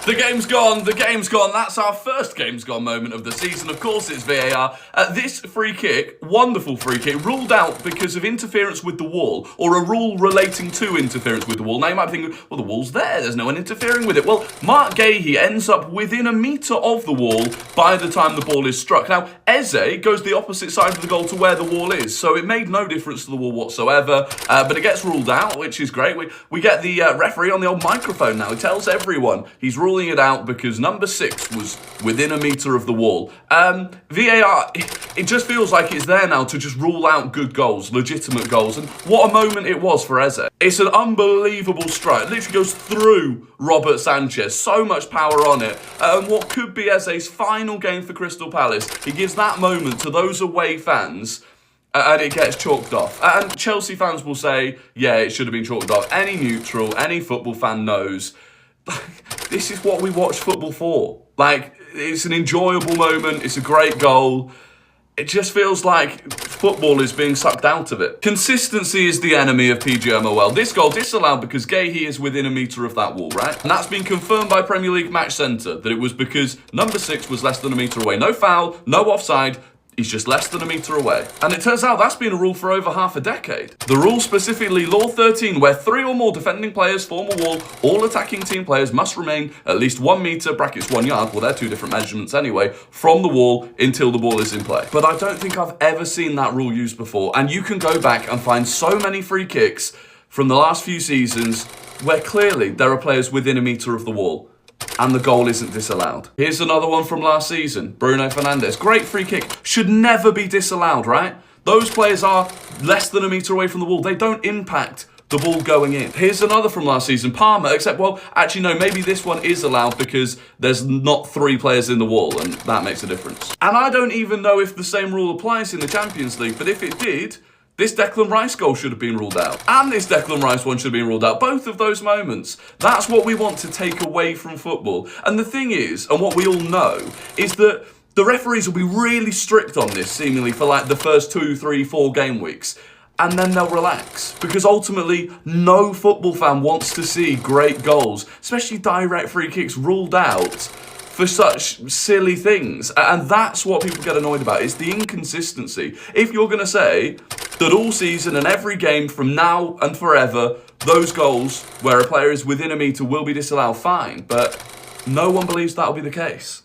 The game's gone, the game's gone. That's our first game's gone moment of the season. Of course, it's VAR. This free kick, wonderful free kick, ruled out because of interference with the wall, or a rule relating to interference with the wall. Now you might be thinking, well, the wall's there's no one interfering with it. Well, Mark Gahey ends up within a metre of the wall by the time the ball is struck. Now, Eze goes the opposite side of the goal to where the wall is, so it made no difference to the wall whatsoever, but it gets ruled out, which is great. We get the referee on the old microphone now. He tells everyone he's ruling it out because number 6 was within a metre of the wall. VAR, it just feels like it's there now to just rule out good goals, legitimate goals, and what a moment it was for Eze. It's an unbelievable strike. It literally goes through Robert Sanchez. So much power on it. And what could be Eze's final game for Crystal Palace, he gives that moment to those away fans, and it gets chalked off. And Chelsea fans will say, yeah, it should have been chalked off. Any neutral, any football fan knows, this is what we watch football for. Like, it's an enjoyable moment. It's a great goal. It just feels like football is being sucked out of it. Consistency is the enemy of PGMOL. This goal disallowed because Gahey is within a metre of that wall, right? And that's been confirmed by Premier League Match Centre, that it was because number 6 was less than a metre away. No foul, no offside. He's just less than a metre away. And it turns out that's been a rule for over half a decade. The rule specifically, Law 13, where 3 or more defending players form a wall, all attacking team players must remain at least 1 metre, brackets 1 yard, well, they're 2 different measurements anyway, from the wall until the ball is in play. But I don't think I've ever seen that rule used before. And you can go back and find so many free kicks from the last few seasons where clearly there are players within a metre of the wall, and the goal isn't disallowed. Here's another one from last season. Bruno Fernandes. Great free kick. Should never be disallowed, right? Those players are less than a metre away from the wall. They don't impact the ball going in. Here's another from last season. Palmer, except, well, actually, no, maybe this one is allowed because there's not 3 players in the wall, and that makes a difference. And I don't even know if the same rule applies in the Champions League, but if it did, this Declan Rice goal should have been ruled out. And this Declan Rice one should have been ruled out. Both of those moments. That's what we want to take away from football. And the thing is, and what we all know, is that the referees will be really strict on this, seemingly, for like the first 2, 3, 4 game weeks. And then they'll relax. Because ultimately, no football fan wants to see great goals, especially direct free kicks, ruled out for such silly things. And that's what people get annoyed about, is the inconsistency. If you're going to say that all season and every game from now and forever, those goals where a player is within a metre will be disallowed, fine. But no one believes that'll be the case.